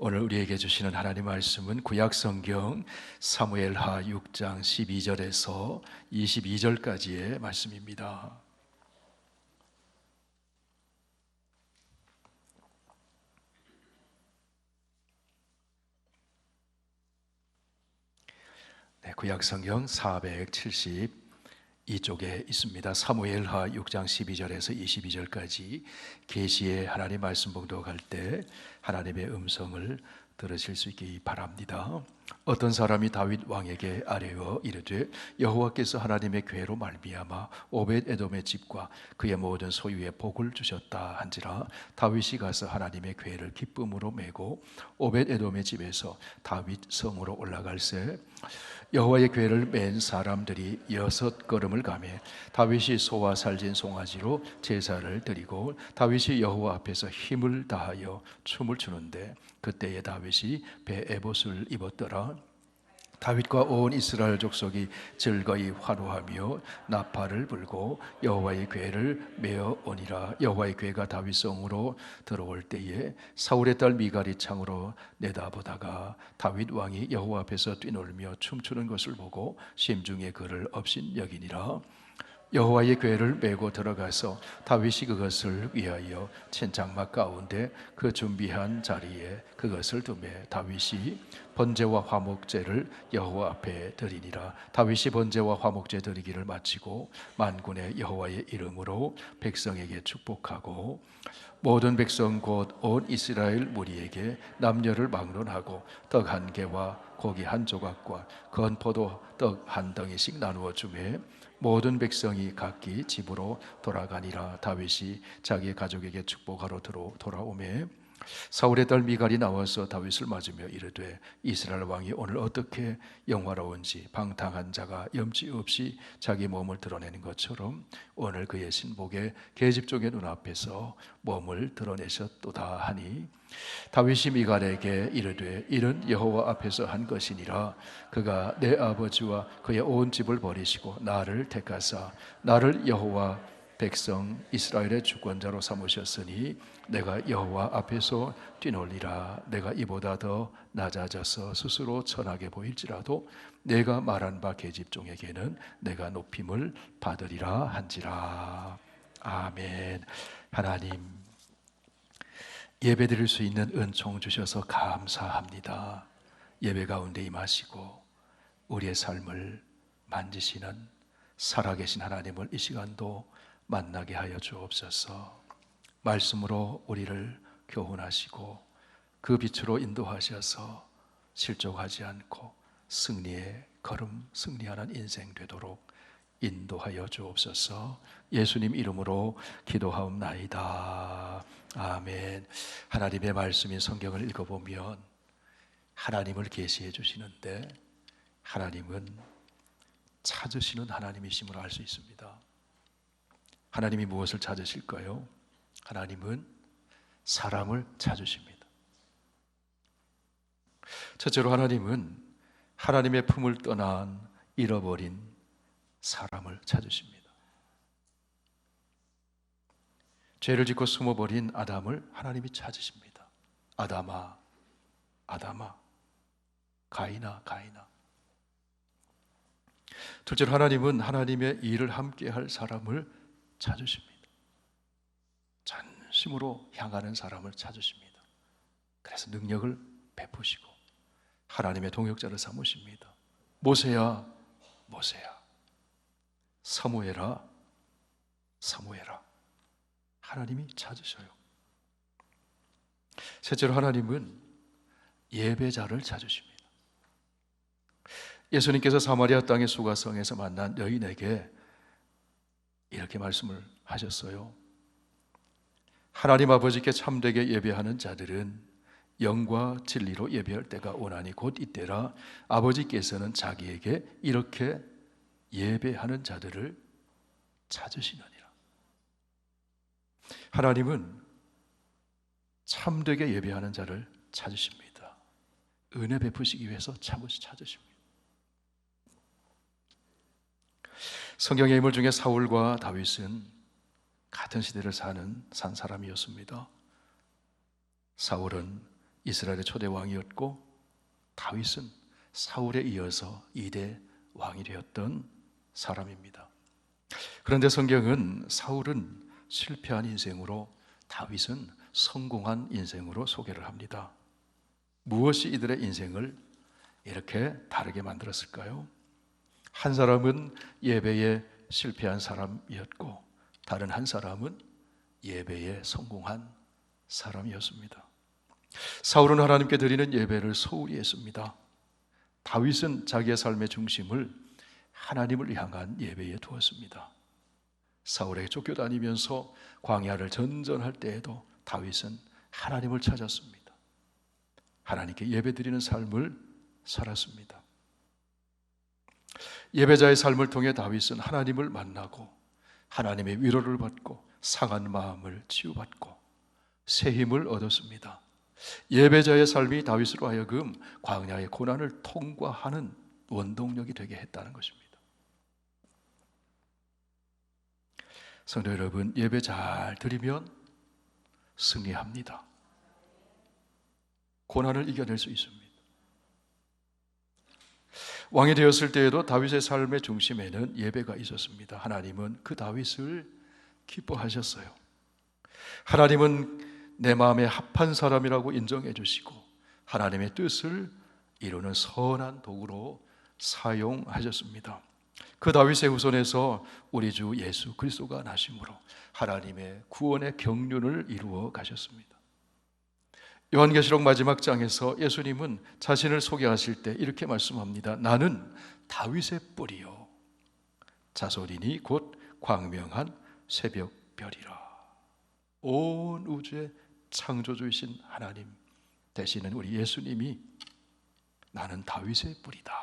오늘 우리에게 주시는 하나님 말씀은 구약성경 사무엘하 6장 12절에서 22절까지의 말씀입니다. 구약성경 472쪽에 있습니다. 사무엘하 6장 12절에서 22절까지 계시의 하나님 말씀 봉독할 때 하나님의 음성을 들으실 수 있기 바랍니다. 어떤 사람이 다윗 왕에게 아뢰어 이르되 여호와께서 하나님의 괴로 말미암아 오벳에돔의 집과 그의 모든 소유에 복을 주셨다 한지라 다윗이 가서 하나님의 괴를 기쁨으로 메고 오벳에돔의 집에서 다윗 성으로 올라갈새 여호와의 괴를 맨 사람들이 6걸음을 가매 다윗이 소와 살진 송아지로 제사를 드리고 다윗이 여호와 앞에서 힘을 다하여 춤을 추는데 그때에 다윗이 배 에봇을 입었더라. 다윗과 온 이스라엘 족속이 즐거이 환호하며 나팔을 불고 여호와의 궤를 메어 오니라. 여호와의 궤가 다윗 성으로 들어올 때에 사울의 딸 미갈이 창으로 내다보다가 다윗 왕이 여호와 앞에서 뛰놀며 춤추는 것을 보고 심중에 그를 업신여기니라. 여호와의 궤를 메고 들어가서 다윗이 그것을 위하여 천장막 가운데 그 준비한 자리에 그것을 두매 다윗이 번제와 화목제를 여호와 앞에 드리니라. 다윗이 번제와 화목제 드리기를 마치고 만군의 여호와의 이름으로 백성에게 축복하고 모든 백성 곧 온 이스라엘 무리에게 남녀를 막론하고 떡 한 개와 고기 한 조각과 건포도 떡 한 덩이씩 나누어 주매 모든 백성이 각기 집으로 돌아가니라. 다윗이 자기의 가족에게 축복하러 돌아오매 사울의 딸 미갈이 나와서 다윗을 맞으며 이르되 이스라엘 왕이 오늘 어떻게 영화로운지 방탕한 자가 염치 없이 자기 몸을 드러내는 것처럼 오늘 그의 신복의 계집종의 눈앞에서 몸을 드러내셨도다 하니 다윗이 미갈에게 이르되 이는 여호와 앞에서 한 것이니라. 그가 내 아버지와 그의 온 집을 버리시고 나를 택하사 나를 여호와 백성 이스라엘의 주권자로 삼으셨으니 내가 여호와 앞에서 뛰놀리라. 내가 이보다 더 낮아져서 스스로 천하게 보일지라도 내가 말한 바 계집종에게는 내가 높임을 받으리라 한지라. 아멘. 하나님, 예배드릴 수 있는 은총 주셔서 감사합니다. 예배 가운데 임하시고 우리의 삶을 만지시는 살아계신 하나님을 이 시간도 만나게 하여 주옵소서. 말씀으로 우리를 교훈하시고 그 빛으로 인도하셔서 실족하지 않고 승리의 걸음 승리하는 인생 되도록 인도하여 주옵소서. 예수님 이름으로 기도하옵나이다. 아멘. 하나님의 말씀인 성경을 읽어보면 하나님을 계시해 주시는데 하나님은 찾으시는 하나님이심을 알 수 있습니다. 하나님이 무엇을 찾으실까요? 하나님은 사람을 찾으십니다. 첫째로 하나님은 하나님의 품을 떠난 잃어버린 사람을 찾으십니다. 죄를 짓고 숨어버린 아담을 하나님이 찾으십니다. 아담아, 아담아, 가인아, 가인아. 둘째로 하나님은 하나님의 일을 함께할 사람을 찾으십니다. 전심으로 향하는 사람을 찾으십니다. 그래서 능력을 베푸시고 하나님의 동역자를 삼으십니다. 모세야, 모세야, 사무엘아, 사무엘아. 하나님이 찾으셔요. 셋째로 하나님은 예배자를 찾으십니다. 예수님께서 사마리아 땅의 수가성에서 만난 여인에게 이렇게 말씀을 하셨어요. 하나님 아버지께 참되게 예배하는 자들은 영과 진리로 예배할 때가 오나니 곧 이때라. 아버지께서는 자기에게 이렇게 예배하는 자들을 찾으시느니라. 하나님은 참되게 예배하는 자를 찾으십니다. 은혜 베푸시기 위해서 찾으십니다. 성경의 인물 중에 사울과 다윗은 같은 시대를 산 사람이었습니다. 사울은 이스라엘의 초대 왕이었고 다윗은 사울에 이어서 2대 왕이 되었던 사람입니다. 그런데 성경은 사울은 실패한 인생으로, 다윗은 성공한 인생으로 소개를 합니다. 무엇이 이들의 인생을 이렇게 다르게 만들었을까요? 한 사람은 예배에 실패한 사람이었고 다른 한 사람은 예배에 성공한 사람이었습니다. 사울은 하나님께 드리는 예배를 소홀히 했습니다. 다윗은 자기의 삶의 중심을 하나님을 향한 예배에 두었습니다. 사울에게 쫓겨다니면서 광야를 전전할 때에도 다윗은 하나님을 찾았습니다. 하나님께 예배드리는 삶을 살았습니다. 예배자의 삶을 통해 다윗은 하나님을 만나고 하나님의 위로를 받고 상한 마음을 치유받고 새 힘을 얻었습니다. 예배자의 삶이 다윗으로 하여금 광야의 고난을 통과하는 원동력이 되게 했다는 것입니다. 성도 여러분, 예배 잘 드리면 승리합니다. 고난을 이겨낼 수 있습니다. 왕이 되었을 때에도 다윗의 삶의 중심에는 예배가 있었습니다. 하나님은 그 다윗을 기뻐하셨어요. 하나님은 내 마음에 합한 사람이라고 인정해 주시고 하나님의 뜻을 이루는 선한 도구로 사용하셨습니다. 그 다윗의 후손에서 우리 주 예수 그리스도가 나심으로 하나님의 구원의 경륜을 이루어 가셨습니다. 요한계시록 마지막 장에서 예수님은 자신을 소개하실 때 이렇게 말씀합니다. 나는 다윗의 뿌리요 자손이니 곧 광명한 새벽별이라. 온 우주의 창조주이신 하나님 되시는 우리 예수님이 나는 다윗의 뿌리다,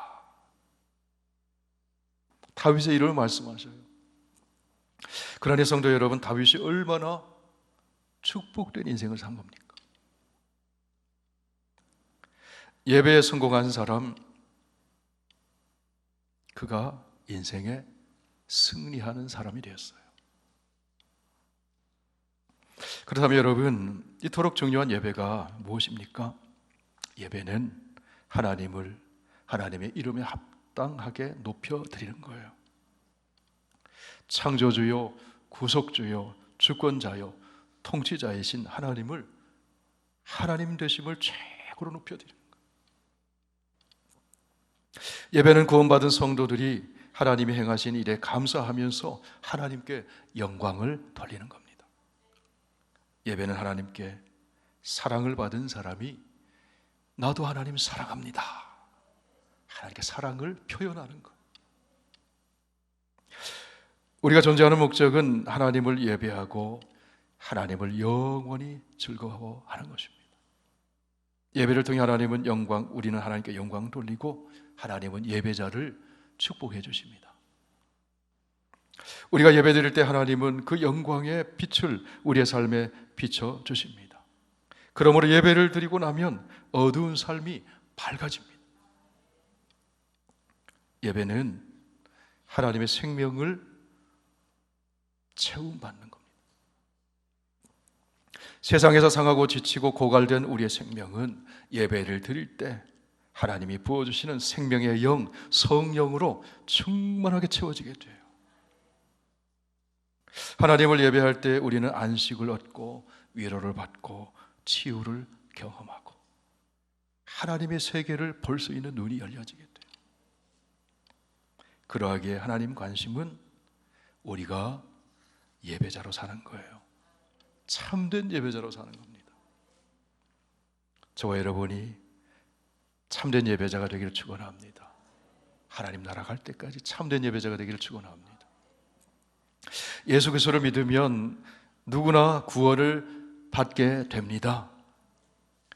다윗의 이름을 말씀하셔요. 그러니 성도 여러분, 다윗이 얼마나 축복된 인생을 산 겁니까? 예배에 성공한 사람, 그가 인생에 승리하는 사람이 되었어요. 그렇다면 여러분, 이토록 중요한 예배가 무엇입니까? 예배는 하나님을 하나님의 이름에 합당하게 높여드리는 거예요. 창조주요, 구속주요, 주권자요, 통치자이신 하나님을, 하나님 되심을 최고로 높여드리는 거예요. 예배는 구원받은 성도들이 하나님이 행하신 일에 감사하면서 하나님께 영광을 돌리는 겁니다. 예배는 하나님께 사랑을 받은 사람이 나도 하나님 사랑합니다, 하나님께 사랑을 표현하는 것. 우리가 존재하는 목적은 하나님을 예배하고 하나님을 영원히 즐거워하는 것입니다. 예배를 통해 하나님은 영광, 우리는 하나님께 영광 돌리고 하나님은 예배자를 축복해 주십니다. 우리가 예배드릴 때 하나님은 그 영광의 빛을 우리의 삶에 비춰 주십니다. 그러므로 예배를 드리고 나면 어두운 삶이 밝아집니다. 예배는 하나님의 생명을 채움받는 겁니다. 세상에서 상하고 지치고 고갈된 우리의 생명은 예배를 드릴 때 하나님이 부어주시는 생명의 영, 성령으로 충만하게 채워지게 돼요. 하나님을 예배할 때 우리는 안식을 얻고 위로를 받고 치유를 경험하고 하나님의 세계를 볼 수 있는 눈이 열려지게 돼요. 그러하기에 하나님 관심은 우리가 예배자로 사는 거예요. 참된 예배자로 사는 겁니다. 저와 여러분이 참된 예배자가 되기를 축원합니다. 하나님 나라 갈 때까지 참된 예배자가 되기를 축원합니다. 예수 그리스도를 믿으면 누구나 구원을 받게 됩니다.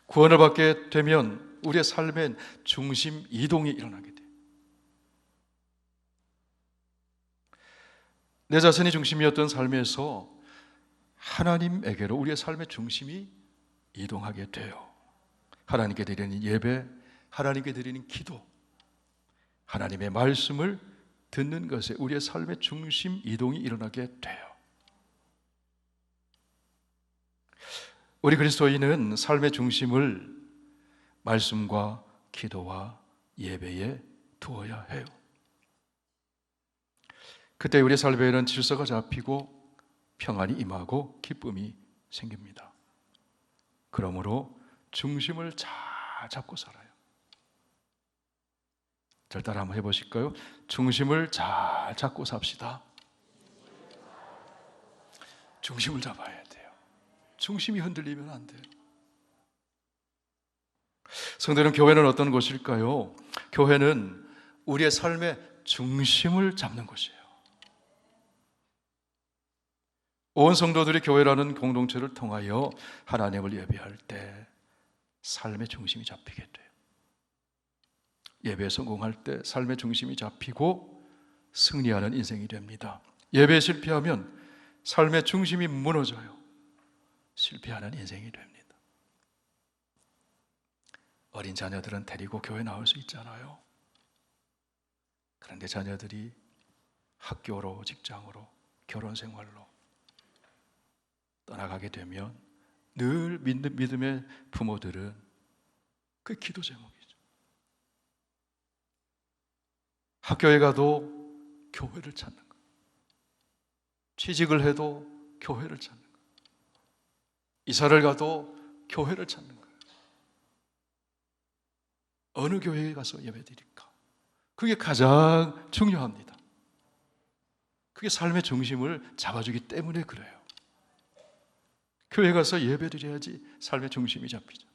구원을 받게 되면 우리의 삶엔 중심 이동이 일어나게 돼요. 내 자신이 중심이었던 삶에서 하나님에게로 우리의 삶의 중심이 이동하게 돼요. 하나님께 드리는 예배, 하나님께 드리는 기도, 하나님의 말씀을 듣는 것에 우리의 삶의 중심 이동이 일어나게 돼요. 우리 그리스도인은 삶의 중심을 말씀과 기도와 예배에 두어야 해요. 그때 우리 삶에는 질서가 잡히고 평안이 임하고 기쁨이 생깁니다. 그러므로 중심을 잘 잡고 살아요. 절 따라 한번 해보실까요? 중심을 잘 잡고 삽시다. 중심을 잡아야 돼요. 중심이 흔들리면 안 돼요. 성도는, 교회는 어떤 곳일까요? 교회는 우리의 삶의 중심을 잡는 곳이에요. 온 성도들이 교회라는 공동체를 통하여 하나님을 예배할 때 삶의 중심이 잡히게 돼요. 예배에 성공할 때 삶의 중심이 잡히고 승리하는 인생이 됩니다. 예배에 실패하면 삶의 중심이 무너져요. 실패하는 인생이 됩니다. 어린 자녀들은 데리고 교회 나올 수 있잖아요. 그런데 자녀들이 학교로, 직장으로, 결혼 생활로 떠나가게 되면 늘 믿음의 부모들은 그 기도 제목이죠. 학교에 가도 교회를 찾는 것, 취직을 해도 교회를 찾는 것, 이사를 가도 교회를 찾는 거예요. 어느 교회에 가서 예배드릴까? 그게 가장 중요합니다. 그게 삶의 중심을 잡아주기 때문에 그래요. 교회 가서 예배드려야지 삶의 중심이 잡히죠.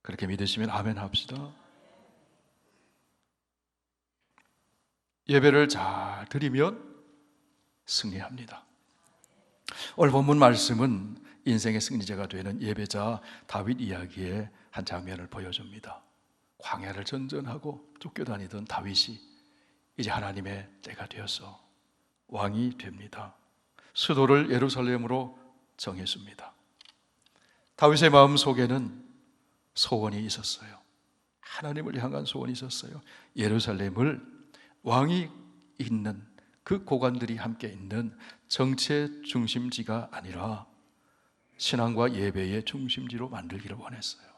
그렇게 믿으시면 아멘 합시다. 예배를 잘 드리면 승리합니다. 오늘 본문 말씀은 인생의 승리자가 되는 예배자 다윗 이야기의 한 장면을 보여줍니다. 광야를 전전하고 쫓겨다니던 다윗이 이제 하나님의 때가 되어서 왕이 됩니다. 수도를 예루살렘으로 정했습니다. 다윗의 마음 속에는 소원이 있었어요. 하나님을 향한 소원이 있었어요. 예루살렘을 왕이 있는, 그 고관들이 함께 있는 정치의 중심지가 아니라 신앙과 예배의 중심지로 만들기를 원했어요.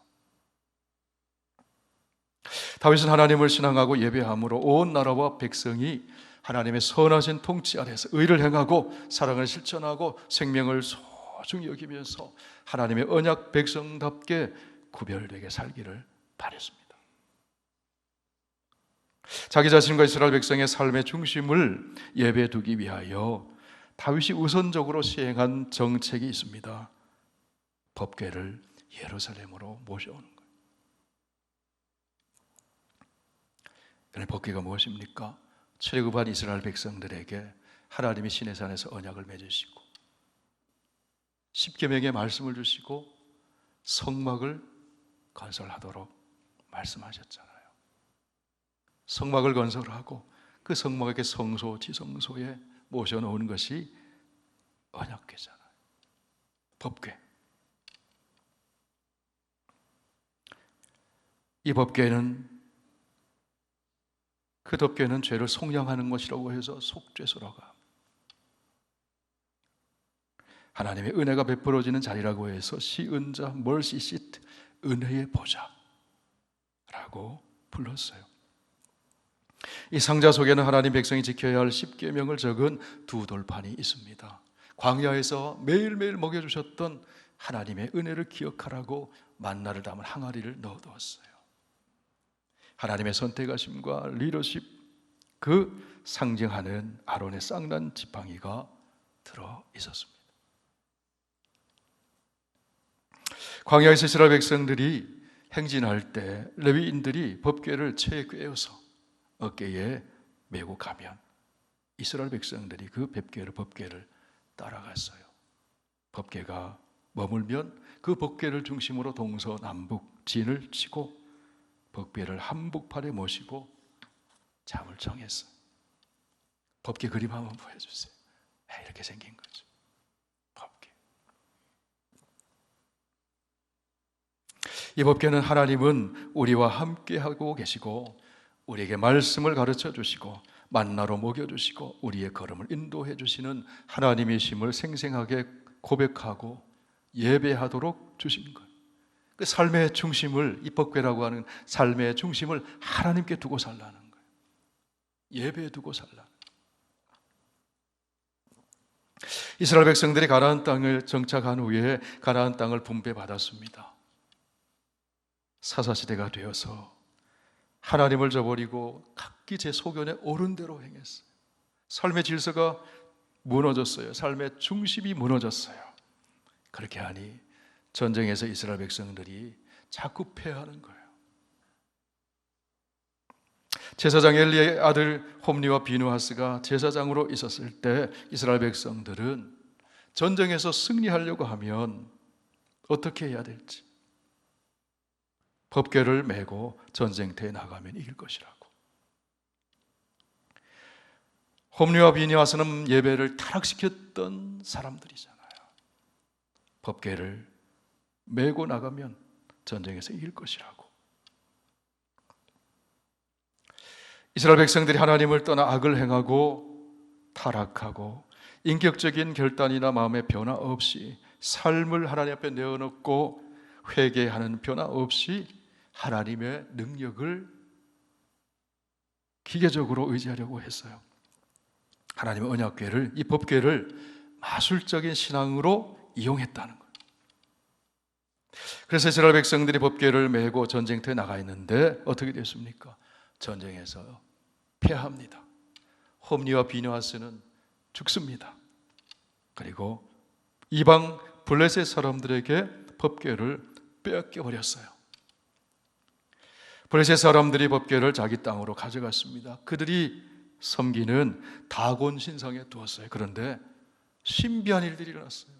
다윗은 하나님을 신앙하고 예배함으로 온 나라와 백성이 하나님의 선하신 통치 아래서 의를 행하고 사랑을 실천하고 생명을 소중히 여기면서 하나님의 언약 백성답게 구별되게 살기를 바랬습니다. 자기 자신과 이스라엘 백성의 삶의 중심을 예배에 두기 위하여 다윗이 우선적으로 시행한 정책이 있습니다. 법궤를 예루살렘으로 모셔오는 거예요. 그런데 법궤가 무엇입니까? 출애굽한 이스라엘 백성들에게 하나님이 시내산에서 언약을 맺으시고 십계명의 말씀을 주시고 성막을 건설하도록 말씀하셨잖아요. 성막을 건설하고 그 성막에게 성소, 지성소에 모셔놓은 것이 언약궤잖아요. 법궤. 이 법궤는, 그 법궤는 죄를 속량하는 것이라고 해서 속죄소라고 합니다. 하나님의 은혜가 베풀어지는 자리라고 해서 시은자, 멀시 시트, 은혜의 보좌라고 불렀어요. 이 상자 속에는 하나님 백성이 지켜야 할 십계명을 적은 두 돌판이 있습니다. 광야에서 매일매일 먹여주셨던 하나님의 은혜를 기억하라고 만나를 담은 항아리를 넣어두었어요. 하나님의 선택하심과 리더십, 그 상징하는 아론의 쌍난 지팡이가 들어 있었습니다. 광야에서 이스라엘 백성들이 행진할 때 레위인들이 법궤를 채에 꿰어서 어깨에 메고 가면 이스라엘 백성들이 그 법궤를 따라갔어요. 법궤가 머물면 그 법궤를 중심으로 동서남북 진을 치고 법궤를 한복판에 모시고 잠을 청했어요. 법궤 그림 한번 보여주세요. 이렇게 생긴 거죠. 법궤. 이 법궤는 하나님은 우리와 함께 하고 계시고 우리에게 말씀을 가르쳐 주시고 만나로 먹여주시고 우리의 걸음을 인도해 주시는 하나님이심을 생생하게 고백하고 예배하도록 주신 거예요. 그 삶의 중심을, 이 법궤라고 하는 삶의 중심을 하나님께 두고 살라는 거예요. 예배에 두고 살라는 거예요. 이스라엘 백성들이 가나안 땅을 정착한 후에 가나안 땅을 분배받았습니다. 사사시대가 되어서 하나님을 저버리고 각기 제 소견에 옳은 대로 행했어요. 삶의 질서가 무너졌어요. 삶의 중심이 무너졌어요. 그렇게 하니 전쟁에서 이스라엘 백성들이 자꾸 패하는 거예요. 제사장 엘리의 아들 홈리와 비누하스가 제사장으로 있었을 때 이스라엘 백성들은 전쟁에서 승리하려고 하면 어떻게 해야 될지, 법궤를 메고 전쟁터에 나가면 이길 것이라고. 홈리와 비누하스는 예배를 타락시켰던 사람들이잖아요. 법궤를 메고 나가면 전쟁에서 이길 것이라고. 이스라엘 백성들이 하나님을 떠나 악을 행하고 타락하고 인격적인 결단이나 마음의 변화 없이 삶을 하나님 앞에 내어놓고 회개하는 변화 없이 하나님의 능력을 기계적으로 의지하려고 했어요. 하나님의 언약궤를, 이 법궤를 마술적인 신앙으로 이용했다는 거예요. 그래서 이스라엘 백성들이 법궤를 메고 전쟁터에 나가 있는데 어떻게 됐습니까? 전쟁에서 패합니다. 홈리와 비느하스는 죽습니다. 그리고 이방 블레셋 사람들에게 법궤를 빼앗겨 버렸어요. 블레셋 사람들이 법궤를 자기 땅으로 가져갔습니다. 그들이 섬기는 다곤 신상에 두었어요. 그런데 신비한 일들이 일어났어요.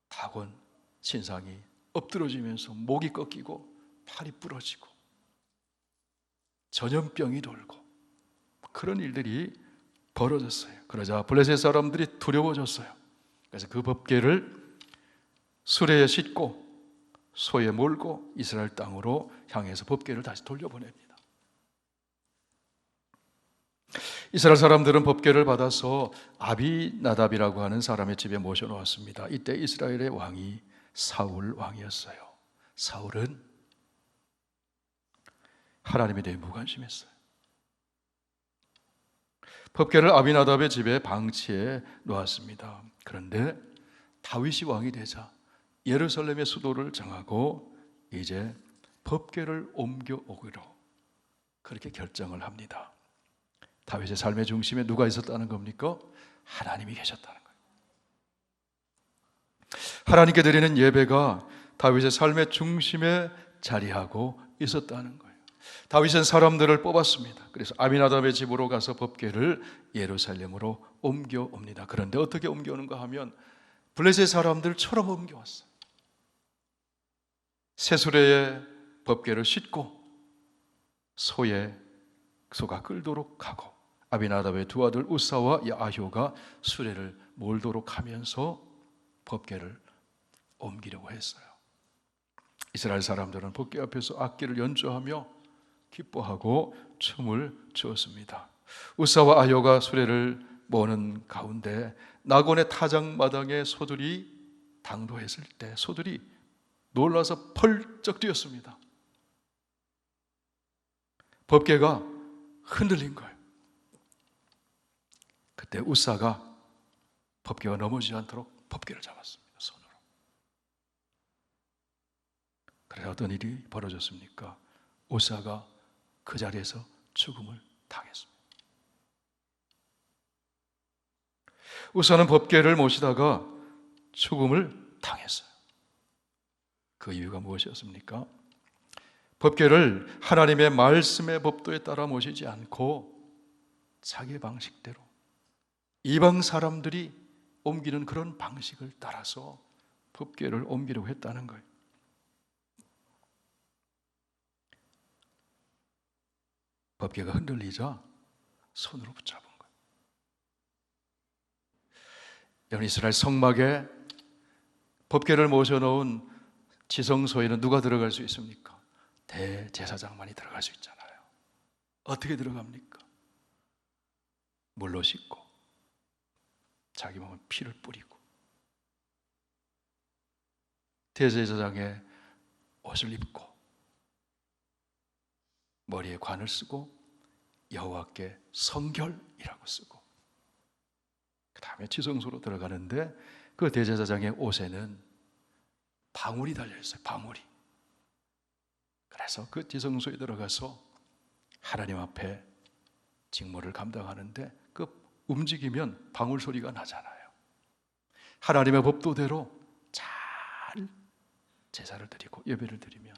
다곤 신상이 엎드러지면서 목이 꺾이고 팔이 부러지고 전염병이 돌고 그런 일들이 벌어졌어요. 그러자 블레셋 사람들이 두려워졌어요. 그래서 그 법궤를 수레에 싣고 소에 몰고 이스라엘 땅으로 향해서 법궤를 다시 돌려보냅니다. 이스라엘 사람들은 법궤를 받아서 아비나답이라고 하는 사람의 집에 모셔놓았습니다. 이때 이스라엘의 왕이 사울 왕이었어요. 사울은 하나님에 대해 무관심했어요. 법궤를 아비나답의 집에 방치해 놓았습니다. 그런데 다윗이 왕이 되자 예루살렘의 수도를 정하고 이제 법궤를 옮겨오기로 그렇게 결정을 합니다. 다윗의 삶의 중심에 누가 있었다는 겁니까? 하나님이 계셨다는 거예요. 하나님께 드리는 예배가 다윗의 삶의 중심에 자리하고 있었다는 거예요. 다윗은 사람들을 뽑았습니다. 그래서 아비나답의 집으로 가서 법궤를 예루살렘으로 옮겨옵니다. 그런데 어떻게 옮겨오는가 하면 블레셋 사람들처럼 옮겨왔어요. 새수레에 법궤를 싣고 소가 끌도록 하고 아비나답의 두 아들 우사와 아효가 수레를 몰도록 하면서 법궤를 옮기려고 했어요. 이스라엘 사람들은 법궤 앞에서 악기를 연주하며 기뻐하고 춤을 추었습니다. 우사와 아효가 수레를 모는 가운데 나곤의 타작마당에 소들이 당도했을 때 소들이 놀라서 펄쩍 뛰었습니다. 법궤가 흔들린 거예요. 그때 우사가 법궤가 넘어지지 않도록 법궤를 잡았습니다. 손으로. 그래서 어떤 일이 벌어졌습니까? 우사가 그 자리에서 죽음을 당했습니다. 우사는 법궤를 모시다가 죽음을 당했어요. 그 이유가 무엇이었습니까? 법궤를 하나님의 말씀의 법도에 따라 모시지 않고 자기 방식대로 이방 사람들이 옮기는 그런 방식을 따라서 법궤를 옮기려고 했다는 거예요. 법궤가 흔들리자 손으로 붙잡은 거예요. 여러분, 이스라엘 성막에 법궤를 모셔놓은 지성소에는 누가 들어갈 수 있습니까? 대제사장만이 들어갈 수 있잖아요. 어떻게 들어갑니까? 물로 씻고 자기 몸에 피를 뿌리고 대제사장의 옷을 입고 머리에 관을 쓰고 여호와께 성결이라고 쓰고, 그 다음에 지성소로 들어가는데 그 대제사장의 옷에는 방울이 달려있어요. 방울이. 그래서 그 지성소에 들어가서 하나님 앞에 직무를 감당하는데 그 움직이면 방울 소리가 나잖아요. 하나님의 법도대로 잘 제사를 드리고 예배를 드리면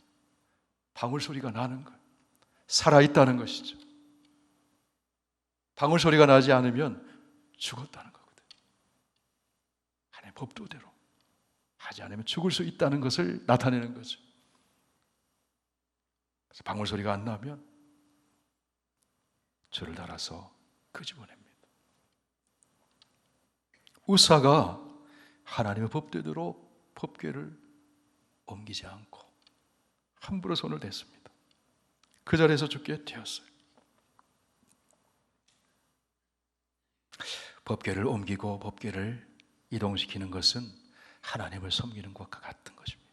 방울 소리가 나는 거예요. 살아있다는 것이죠. 방울 소리가 나지 않으면 죽었다는 거거든요. 하나님의 법도대로 하지 않으면 죽을 수 있다는 것을 나타내는 거죠. 그래서 방울 소리가 안 나면 줄을 달아서 끄집어냅니다. 우사가 하나님의 법대로 법궤를 옮기지 않고 함부로 손을 댔습니다. 그 자리에서 죽게 되었어요. 법궤를 옮기고 법궤를 이동시키는 것은 하나님을 섬기는 것과 같은 것입니다.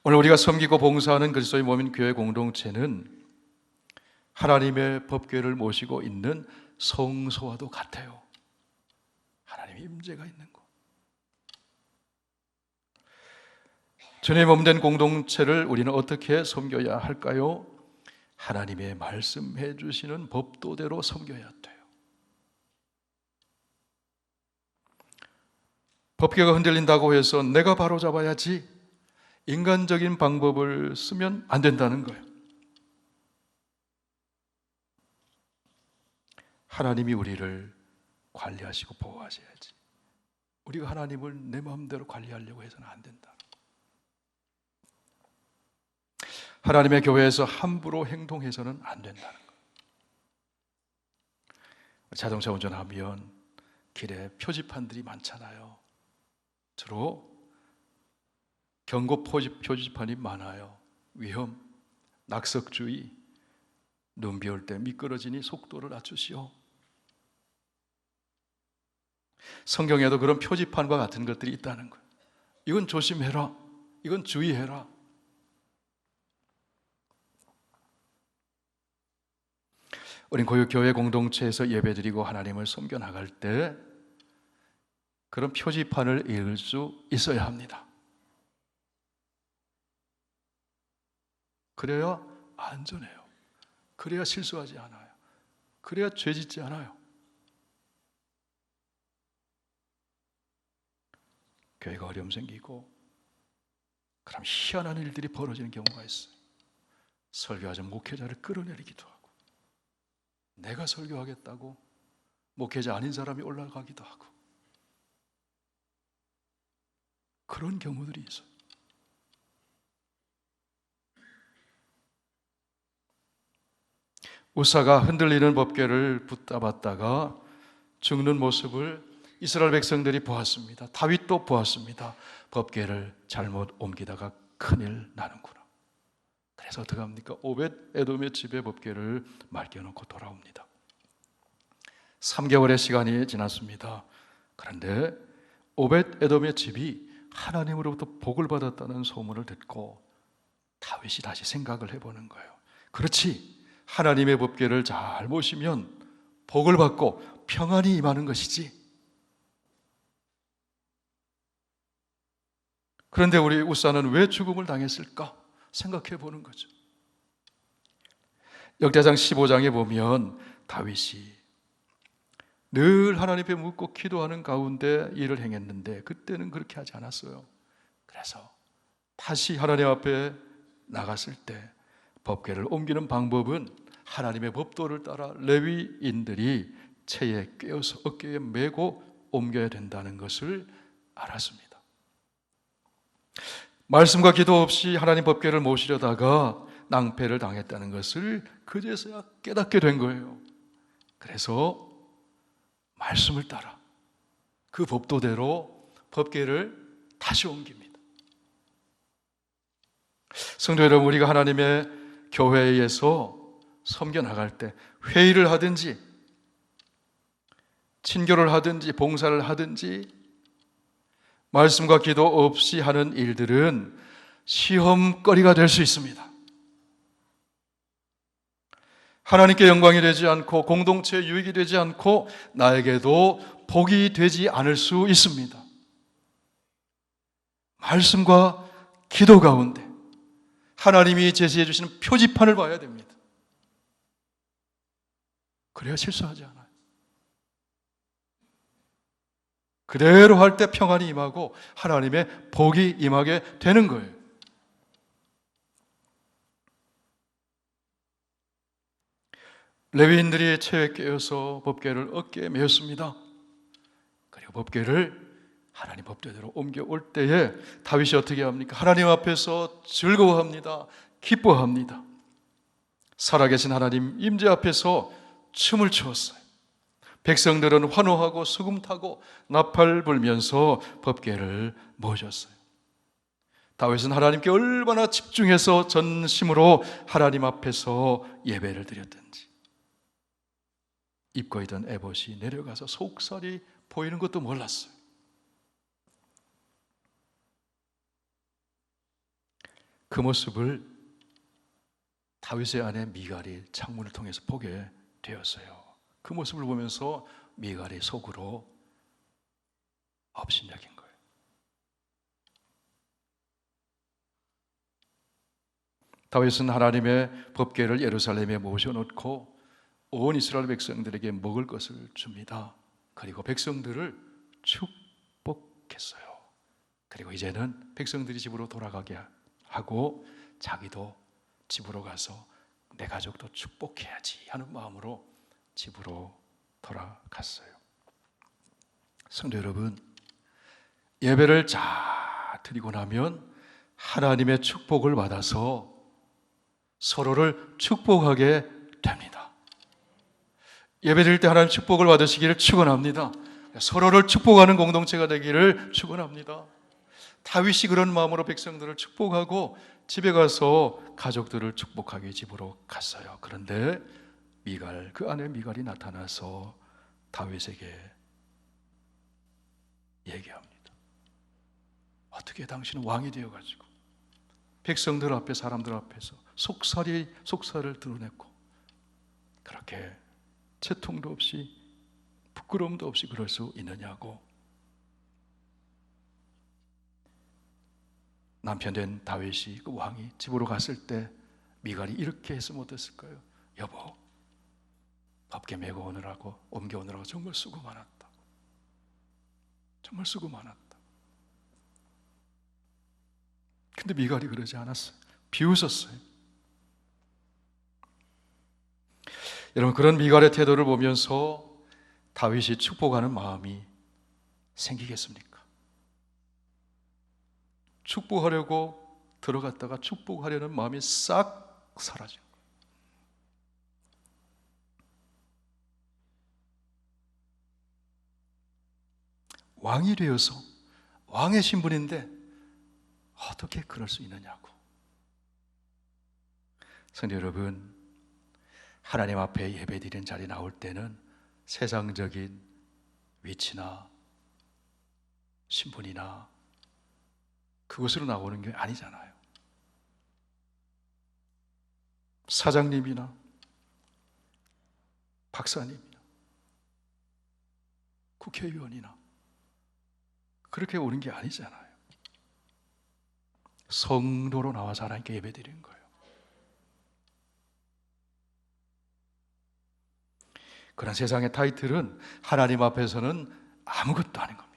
오늘 우리가 섬기고 봉사하는 그리스도의 몸인 교회 공동체는 하나님의 법궤를 모시고 있는 성소와도 같아요. 하나님의 임재가 있는 곳. 주님의 몸된 공동체를 우리는 어떻게 섬겨야 할까요? 하나님의 말씀해 주시는 법도대로 섬겨야 돼요. 법궤가 흔들린다고 해서 내가 바로잡아야지 인간적인 방법을 쓰면 안 된다는 거예요. 하나님이 우리를 관리하시고 보호하셔야지 우리가 하나님을 내 마음대로 관리하려고 해서는 안 된다. 하나님의 교회에서 함부로 행동해서는 안 된다는 거예요. 자동차 운전하면 길에 표지판들이 많잖아요. 주로 경고 표지판이 많아요. 위험, 낙석주의, 눈 비 올 때 미끄러지니 속도를 낮추시오. 성경에도 그런 표지판과 같은 것들이 있다는 거예요. 이건 조심해라. 이건 주의해라. 우린 교회 공동체에서 예배드리고 하나님을 섬겨 나갈 때 그런 표지판을 읽을 수 있어야 합니다. 그래야 안전해요. 그래야 실수하지 않아요. 그래야 죄 짓지 않아요. 교회가 어려움 생기고 그럼 희한한 일들이 벌어지는 경우가 있어요. 설교하자 목회자를 끌어내리기도 하고, 내가 설교하겠다고 목회자 아닌 사람이 올라가기도 하고, 그런 경우들이 있어요. 우사가 흔들리는 법궤를 붙잡았다가 죽는 모습을 이스라엘 백성들이 보았습니다. 다윗도 보았습니다. 법궤를 잘못 옮기다가 큰일 나는구나. 그래서 어떻게 합니까? 오벳 에돔의 집에 법궤를 맡겨놓고 돌아옵니다. 3개월의 시간이 지났습니다. 그런데 오벳 에돔의 집이 하나님으로부터 복을 받았다는 소문을 듣고 다윗이 다시 생각을 해보는 거예요. 그렇지, 하나님의 법궤를 잘 모시면 복을 받고 평안이 임하는 것이지. 그런데 우리 우사는 왜 죽음을 당했을까 생각해 보는 거죠. 역대상 15장에 보면 다윗이 늘 하나님 앞에 묻고 기도하는 가운데 일을 행했는데 그때는 그렇게 하지 않았어요. 그래서 다시 하나님 앞에 나갔을 때 법궤를 옮기는 방법은 하나님의 법도를 따라 레위인들이 채에 꿰어서 어깨에 메고 옮겨야 된다는 것을 알았습니다. 말씀과 기도 없이 하나님 법궤를 모시려다가 낭패를 당했다는 것을 그제서야 깨닫게 된 거예요. 그래서 말씀을 따라 그 법도대로 법궤를 다시 옮깁니다. 성도 여러분, 우리가 하나님의 교회에서 섬겨 나갈 때 회의를 하든지 친교를 하든지 봉사를 하든지 말씀과 기도 없이 하는 일들은 시험거리가 될 수 있습니다. 하나님께 영광이 되지 않고 공동체에 유익이 되지 않고 나에게도 복이 되지 않을 수 있습니다. 말씀과 기도 가운데 하나님이 제시해 주시는 표지판을 봐야 됩니다. 그래야 실수하지 않아요. 그대로 할 때 평안이 임하고 하나님의 복이 임하게 되는 거예요. 레위인들이 채에 깨어서 법궤를 어깨에 메었습니다. 그리고 법궤를 하나님 법궤대로 옮겨올 때에 다윗이 어떻게 합니까? 하나님 앞에서 즐거워합니다. 기뻐합니다. 살아계신 하나님 임재 앞에서 춤을 추었어요. 백성들은 환호하고 수금 타고 나팔 불면서 법궤를 모셨어요. 다윗은 하나님께 얼마나 집중해서 전심으로 하나님 앞에서 예배를 드렸든지 입고 있던 에봇이 내려가서 속살이 보이는 것도 몰랐어요. 그 모습을 다윗의 아내 미갈이 창문을 통해서 보게 되었어요. 그 모습을 보면서 미갈이 속으로 업신여긴 거예요. 다윗은 하나님의 법궤를 예루살렘에 모셔놓고 온 이스라엘 백성들에게 먹을 것을 줍니다. 그리고 백성들을 축복했어요. 그리고 이제는 백성들이 집으로 돌아가게 하고 자기도 집으로 가서 내 가족도 축복해야지 하는 마음으로 집으로 돌아갔어요. 성도 여러분, 예배를 잘 드리고 나면 하나님의 축복을 받아서 서로를 축복하게 됩니다. 예배 드릴 때 하나님 축복을 받으시기를 축원합니다. 서로를 축복하는 공동체가 되기를 축원합니다. 다윗이 그런 마음으로 백성들을 축복하고 집에 가서 가족들을 축복하기 집으로 갔어요. 그런데 미갈, 그 아내 미갈이 나타나서 다윗에게 얘기합니다. 어떻게 당신은 왕이 되어가지고 백성들 앞에, 사람들 앞에서 속살을 드러냈고 그렇게 채통도 없이 부끄러움도 없이 그럴 수 있느냐고. 남편 된 다윗이, 그 왕이 집으로 갔을 때 미갈이 이렇게 했으면 어땠을까요? 여보, 밥게 메고 오느라고, 옮겨오느라고 정말 수고 많았다. 정말 수고 많았다. 근데 미갈이 그러지 않았어요. 비웃었어요. 여러분, 그런 미갈의 태도를 보면서 다윗이 축복하는 마음이 생기겠습니까? 축복하려고 들어갔다가 축복하려는 마음이 싹 사라진 거예요. 왕이 되어서 왕의 신분인데 어떻게 그럴 수 있느냐고. 성도 여러분, 하나님 앞에 예배드리는 자리에 나올 때는 세상적인 위치나 신분이나 그것으로 나오는 게 아니잖아요. 사장님이나 박사님이나 국회의원이나 그렇게 오는 게 아니잖아요. 성도로 나와서 하나님께 예배드리는 거예요. 그런 세상의 타이틀은 하나님 앞에서는 아무것도 아닌 겁니다.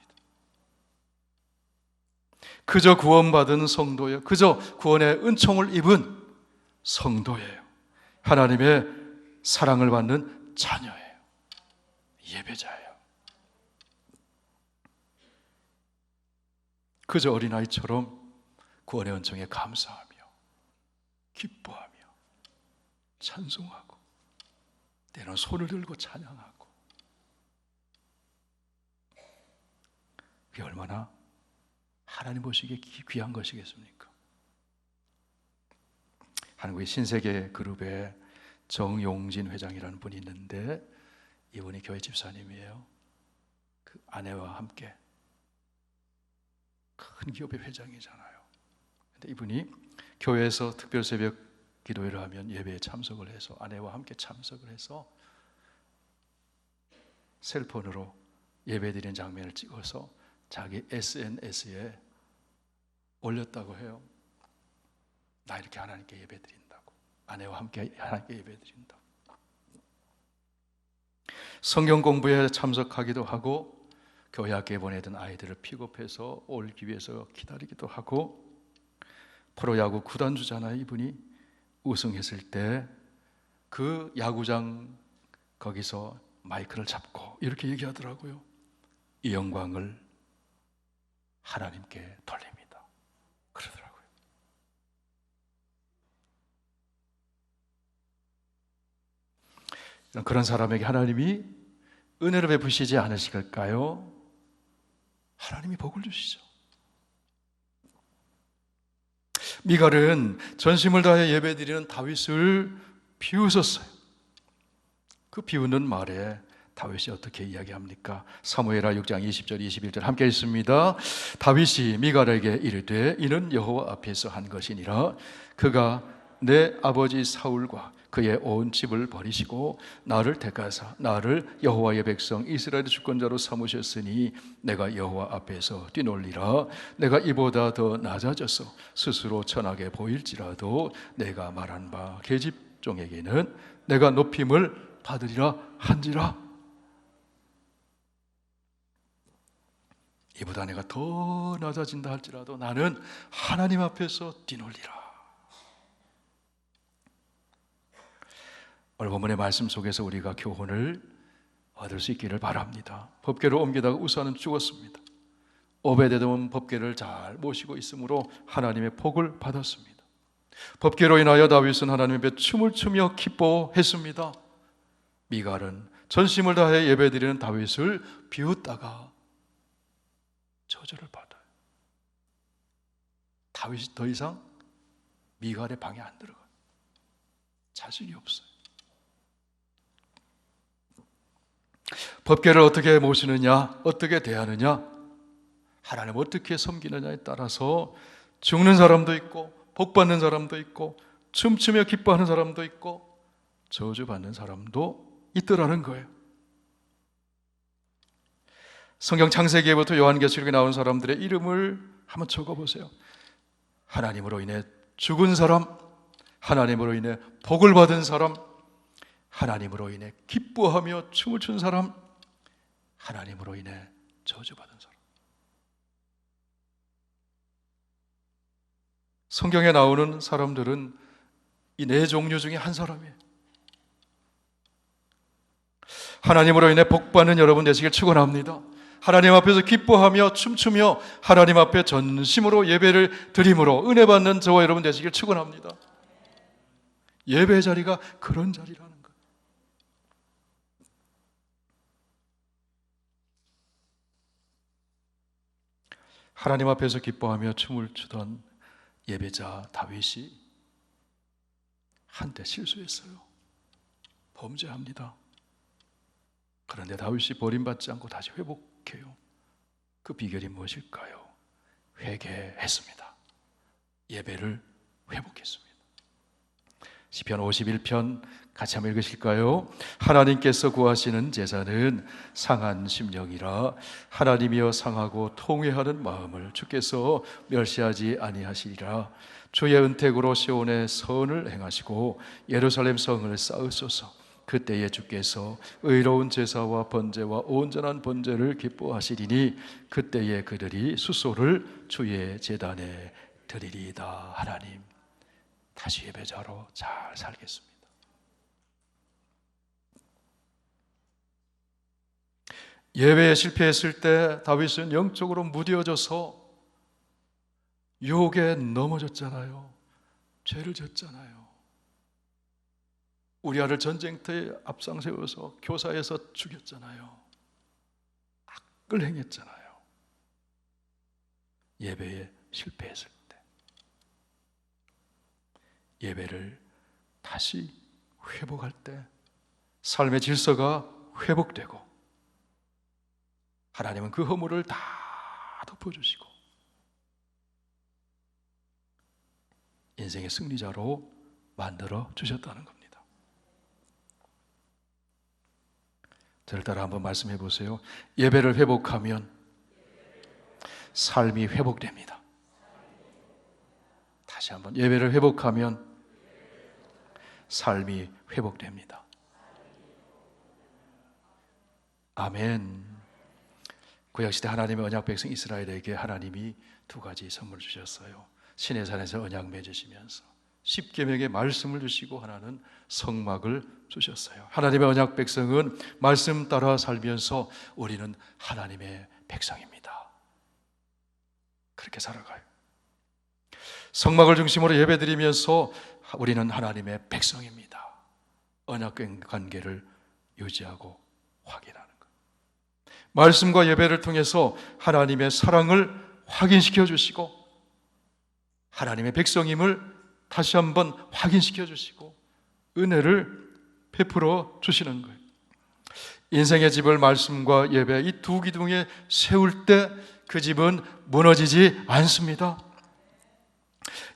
그저 구원받은 성도예요. 그저 구원의 은총을 입은 성도예요. 하나님의 사랑을 받는 자녀예요. 예배자예요. 그저 어린아이처럼 구원의 은총에 감사하며 기뻐하며 찬송하고 때로는 손을 들고 찬양하고, 그게 얼마나 하나님 보시기에 귀한 것이겠습니까? 한국의 신세계 그룹에 정용진 회장이라는 분이 있는데 이분이 교회 집사님이에요. 그 아내와 함께 큰 기업의 회장이잖아요. 근데 이분이 교회에서 특별 새벽 기도회를 하면 예배에 참석을 해서 아내와 함께 참석을 해서 셀폰으로 예배드리는 장면을 찍어서 자기 SNS에 올렸다고 해요. 나 이렇게 하나님께 예배드린다고, 아내와 함께 하나님께 예배드린다고. 성경 공부에 참석하기도 하고 교회 학교에 보내던 아이들을 픽업해서 올기 위해서 기다리기도 하고, 프로야구 구단주잖아요. 이분이 우승했을 때 그 야구장 거기서 마이크를 잡고 이렇게 얘기하더라고요. 이 영광을 하나님께 돌립니다. 그러더라고요. 그런 사람에게 하나님이 은혜를 베푸시지 않으실까요? 하나님이 복을 주시죠. 미갈은 전심을 다해 예배드리는 다윗을 비웃었어요. 그 비웃는 말에 다윗이 어떻게 이야기합니까? 사무엘하 6장 20절 21절 함께 읽습니다. 다윗이 미갈에게 이르되 이는 여호와 앞에서 한 것이니라. 그가 내 아버지 사울과 그의 온 집을 버리시고 나를 택하사 나를 여호와의 백성 이스라엘의 주권자로 삼으셨으니 내가 여호와 앞에서 뛰놀리라. 내가 이보다 더 낮아져서 스스로 천하게 보일지라도 내가 말한 바 계집종에게는 내가 높임을 받으리라 한지라. 이보다 내가 더 낮아진다 할지라도 나는 하나님 앞에서 뛰놀리라. 오늘 본문의 말씀 속에서 우리가 교훈을 얻을 수 있기를 바랍니다. 법궤를 옮기다가 우사는 죽었습니다. 오베데돔은 법궤를 잘 모시고 있으므로 하나님의 복을 받았습니다. 법궤로 인하여 다윗은 하나님 앞에 춤을 추며 기뻐했습니다. 미갈은 전심을 다해 예배드리는 다윗을 비웃다가 저주를 받아요. 다윗이 더 이상 미갈의 방에 안 들어가요. 자신이 없어요. 법궤를 어떻게 모시느냐, 어떻게 대하느냐, 하나님 어떻게 섬기느냐에 따라서 죽는 사람도 있고 복받는 사람도 있고 춤추며 기뻐하는 사람도 있고 저주받는 사람도 있더라는 거예요. 성경 창세기에부터 요한계시록에 나온 사람들의 이름을 한번 적어보세요. 하나님으로 인해 죽은 사람, 하나님으로 인해 복을 받은 사람, 하나님으로 인해 기뻐하며 춤을 춘 사람, 하나님으로 인해 저주받은 사람. 성경에 나오는 사람들은 이 네 종류 중에 한 사람이에요. 하나님으로 인해 복받는 여러분 되시길 축원합니다. 하나님 앞에서 기뻐하며 춤추며 하나님 앞에 전심으로 예배를 드림으로 은혜 받는 저와 여러분 되시길 축원합니다. 예배 자리가 그런 자리라는 거예요. 하나님 앞에서 기뻐하며 춤을 추던 예배자 다윗이 한때 실수했어요. 범죄합니다. 그런데 다윗이 버림받지 않고 다시 회복해요. 그 비결이 무엇일까요? 회개했습니다. 예배를 회복했습니다. 시편 51편 같이 한번 읽으실까요? 하나님께서 구하시는 제사는 상한 심령이라. 하나님이여 상하고 통회하는 마음을 주께서 멸시하지 아니하시리라. 주의 은택으로 시온의 선을 행하시고 예루살렘 성을 쌓으소서. 그때에 주께서 의로운 제사와 번제와 온전한 번제를 기뻐하시리니 그때에 그들이 수소를 주의 제단에 드리리이다. 하나님, 다시 예배자로 잘 살겠습니다. 예배에 실패했을 때 다윗은 영적으로 무뎌져서 유혹에 넘어졌잖아요. 죄를 졌잖아요. 우리아를 전쟁터에 앞장세워서 교사에서 죽였잖아요. 악을 행했잖아요. 예배에 실패했을 때 예배를 다시 회복할 때 삶의 질서가 회복되고 하나님은 그 허물을 다 덮어주시고 인생의 승리자로 만들어 주셨다는 겁니다. 저를 따라 한번 말씀해 보세요. 예배를 회복하면 삶이 회복됩니다. 다시 한번, 예배를 회복하면 삶이 회복됩니다. 아멘. 구약시대 하나님의 언약 백성 이스라엘에게 하나님이 두 가지 선물 주셨어요. 시내산에서 언약 맺으시면서 십계명의 말씀을 주시고, 하나는 성막을 주셨어요. 하나님의 언약 백성은 말씀 따라 살면서 우리는 하나님의 백성입니다. 그렇게 살아가요. 성막을 중심으로 예배드리면서 우리는 하나님의 백성입니다. 언약 관계를 유지하고 확인하는 것. 말씀과 예배를 통해서 하나님의 사랑을 확인시켜 주시고, 하나님의 백성임을 다시 한번 확인시켜 주시고, 은혜를 베풀어 주시는 거예요. 인생의 집을 말씀과 예배, 이 두 기둥에 세울 때 그 집은 무너지지 않습니다.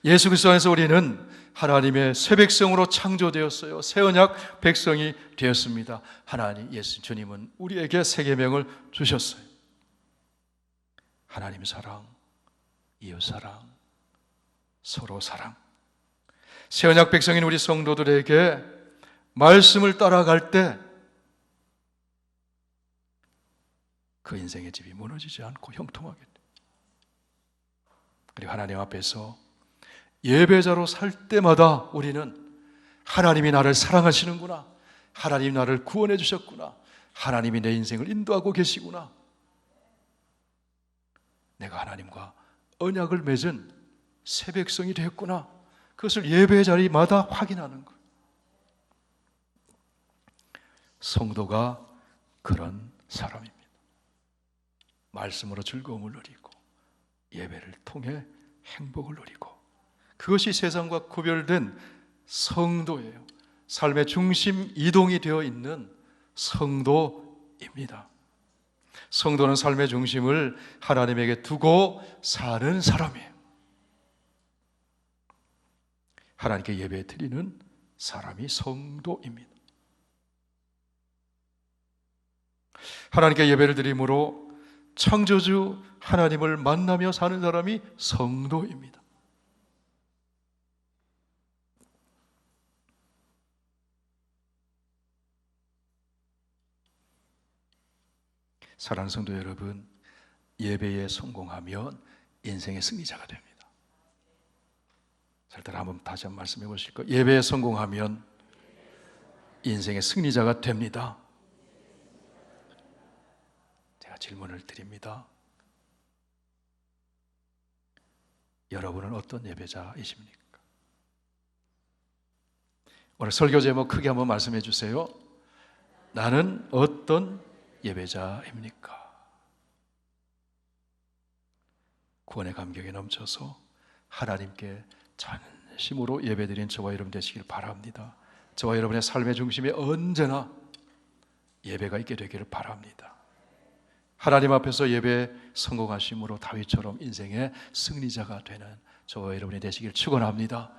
예수 그리스도 안에서 우리는 하나님의 새 백성으로 창조되었어요. 새 언약 백성이 되었습니다. 하나님, 예수 주님은 우리에게 새 계명을 주셨어요. 하나님 사랑, 이웃 사랑, 서로 사랑. 새 언약 백성인 우리 성도들에게 말씀을 따라갈 때 그 인생의 집이 무너지지 않고 형통하게 돼. 그리고 하나님 앞에서 예배자로 살 때마다 우리는 하나님이 나를 사랑하시는구나, 하나님이 나를 구원해 주셨구나, 하나님이 내 인생을 인도하고 계시구나, 내가 하나님과 언약을 맺은 새 백성이 되었구나, 그것을 예배 자리마다 확인하는 것. 성도가 그런 사람입니다. 말씀으로 즐거움을 누리고 예배를 통해 행복을 누리고, 그것이 세상과 구별된 성도예요. 삶의 중심 이동이 되어 있는 성도입니다. 성도는 삶의 중심을 하나님에게 두고 사는 사람이에요. 하나님께 예배 드리는 사람이 성도입니다. 하나님께 예배를 드림으로 창조주 하나님을 만나며 사는 사람이 성도입니다. 사랑하는 성도 여러분, 예배에 성공하면 인생의 승리자가 됩니다. 잘 따라 한번 다시 한번 말씀해 보실까요? 예배에 성공하면 인생의 승리자가 됩니다. 제가 질문을 드립니다. 여러분은 어떤 예배자이십니까? 오늘 설교 제목 크게 한번 말씀해 주세요. 나는 어떤 예배자입니까? 구원의 감격에 넘쳐서 하나님께 전심으로 예배드린 저와 여러분 되시길 바랍니다. 저와 여러분의 삶의 중심에 언제나 예배가 있게 되기를 바랍니다. 하나님 앞에서 예배에 성공하심으로 다윗처럼 인생의 승리자가 되는 저와 여러분이 되시길 축원합니다.